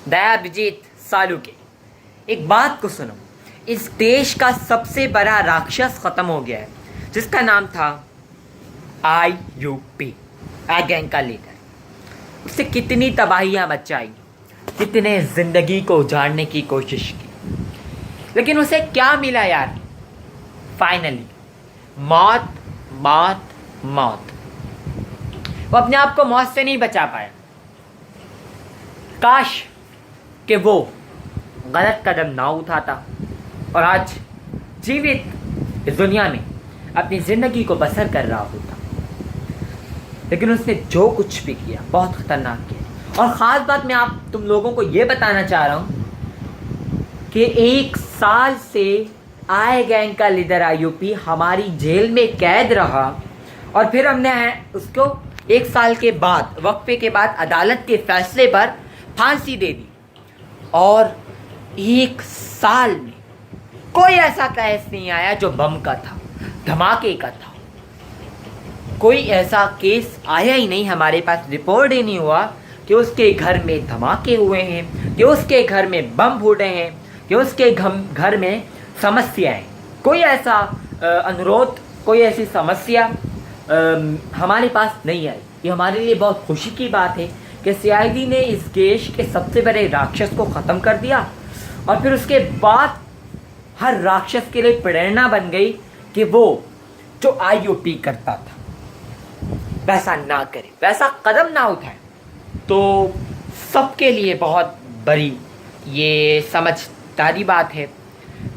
दया विजेत सालू के, एक बात को सुनो। इस देश का सबसे बड़ा राक्षस खत्म हो गया है, जिसका नाम था आईयूपी, आ गैंग का लीडर। उससे कितनी तबाहियां मचाई, कितने जिंदगी को उजाड़ने की कोशिश की, लेकिन उसे क्या मिला यार? फाइनली मौत, मौत, मौत। वो अपने आप को मौत से नहीं बचा पाया। काश कि वो गलत कदम ना उठाता और आज जीवित इस दुनिया में अपनी जिंदगी को बसर कर रहा होता, लेकिन उसने जो कुछ भी किया बहुत खतरनाक किया। और ख़ास बात मैं आप तुम लोगों को ये बताना चाह रहा हूँ कि 1 साल से आई गैंग का लीडर आईयूपी हमारी जेल में कैद रहा, और फिर हमने उसको 1 साल के बाद, वक्फे के बाद, अदालत के फैसले पर फांसी दे दी। और 1 साल में कोई ऐसा केस नहीं आया जो बम का था, धमाके का था। कोई ऐसा केस आया ही नहीं, हमारे पास रिपोर्ट ही नहीं हुआ कि उसके घर में धमाके हुए हैं, कि उसके घर में बम फूटे हैं, कि उसके घर में समस्याएं। कोई ऐसा अनुरोध, कोई ऐसी समस्या हमारे पास नहीं आई। ये हमारे लिए बहुत खुशी की बात है कि सीआईडी ने इस देश के सबसे बड़े राक्षस को ख़त्म कर दिया, और फिर उसके बाद हर राक्षस के लिए प्रेरणा बन गई कि वो जो आईयूपी करता था वैसा ना करे, वैसा कदम ना उठाए। तो सबके लिए बहुत बड़ी ये समझदारी बात है।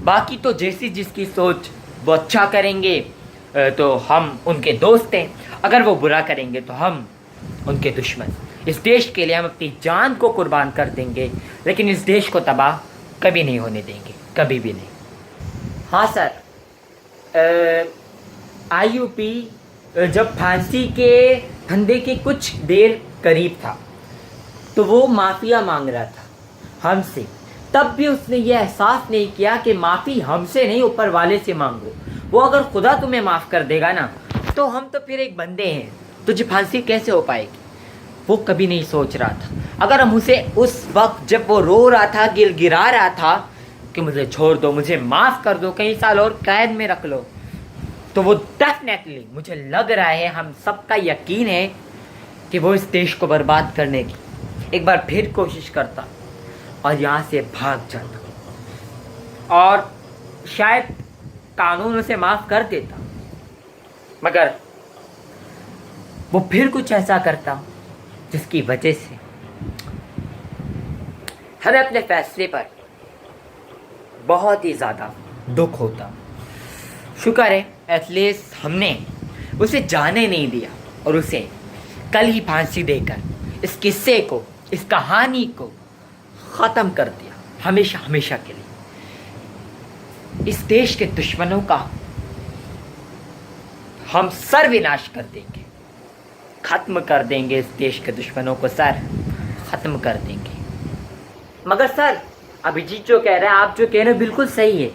बाकी तो जैसी जिसकी सोच, वो अच्छा करेंगे तो हम उनके दोस्त हैं, अगर वो बुरा करेंगे तो हम उनके दुश्मन। इस देश के लिए हम अपनी जान को कुर्बान कर देंगे, लेकिन इस देश को तबाह कभी नहीं होने देंगे, कभी भी नहीं। हाँ सर, आईयूपी जब फांसी के फंदे के कुछ देर करीब था तो वो माफ़िया मांग रहा था हमसे। तब भी उसने ये एहसास नहीं किया कि माफ़ी हमसे नहीं, ऊपर वाले से मांगो। वो अगर खुदा तुम्हें माफ़ कर देगा ना, तो हम तो फिर एक बंदे हैं, तुझे फांसी कैसे हो पाएगी? वो कभी नहीं सोच रहा था। अगर हम उसे उस वक्त जब वो रो रहा था, गिड़गिड़ा रहा था कि मुझे छोड़ दो, मुझे माफ़ कर दो, कई साल और कैद में रख लो, तो वो डेफिनेटली, मुझे लग रहा है, हम सबका यकीन है कि वो इस देश को बर्बाद करने की एक बार फिर कोशिश करता और यहाँ से भाग जाता, और शायद कानून उसे माफ़ कर देता, मगर वो फिर कुछ ऐसा करता जिसकी वजह से हमें अपने फैसले पर बहुत ही ज़्यादा दुख होता। शुक्र है एटलीस्ट हमने उसे जाने नहीं दिया और उसे कल ही फांसी देकर इस किस्से को, इस कहानी को ख़त्म कर दिया, हमेशा हमेशा के लिए। इस देश के दुश्मनों का हम सर्वनाश कर देंगे, ख़त्म कर देंगे इस देश के दुश्मनों को सर, ख़त्म कर देंगे। मगर सर, अभिजीत जो कह रहा है, आप जो कह रहे हो बिल्कुल सही है,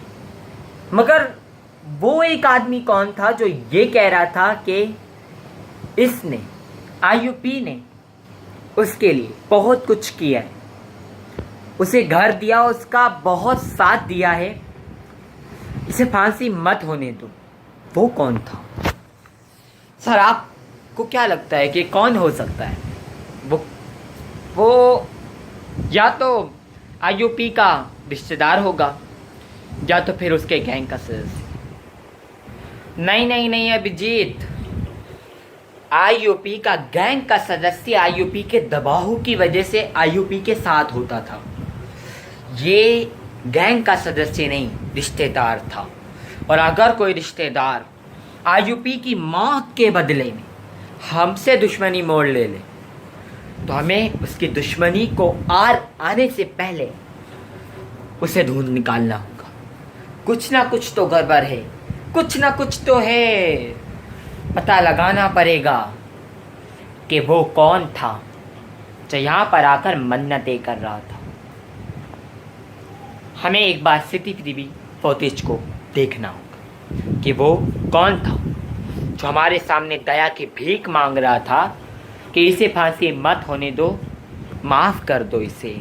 मगर वो एक आदमी कौन था जो ये कह रहा था कि इसने, आईयूपी ने उसके लिए बहुत कुछ किया है, उसे घर दिया, उसका बहुत साथ दिया है, इसे फांसी मत होने दो। वो कौन था सर? आपको क्या लगता है कि कौन हो सकता है वो या तो आईयूपी का रिश्तेदार होगा, या तो फिर उसके गैंग का सदस्य। नहीं नहीं नहीं अभिजीत, आईयूपी का गैंग का सदस्य आईयूपी के दबाव की वजह से आईयूपी के साथ होता था। ये गैंग का सदस्य नहीं, रिश्तेदार था। और अगर कोई रिश्तेदार आईयूपी की मौत के बदले में हमसे दुश्मनी मोड़ ले तो हमें उसकी दुश्मनी को आने से पहले उसे ढूंढ निकालना होगा। कुछ ना कुछ तो गड़बड़ है, कुछ ना कुछ तो है। पता लगाना पड़ेगा कि वो कौन था जो यहाँ पर आकर मन्नतें कर रहा था। हमें एक बार सीसीटीवी फुटेज को देखना होगा कि वो कौन था जो हमारे सामने दया की भीख मांग रहा था कि इसे फांसी मत होने दो, माफ़ कर दो इसे।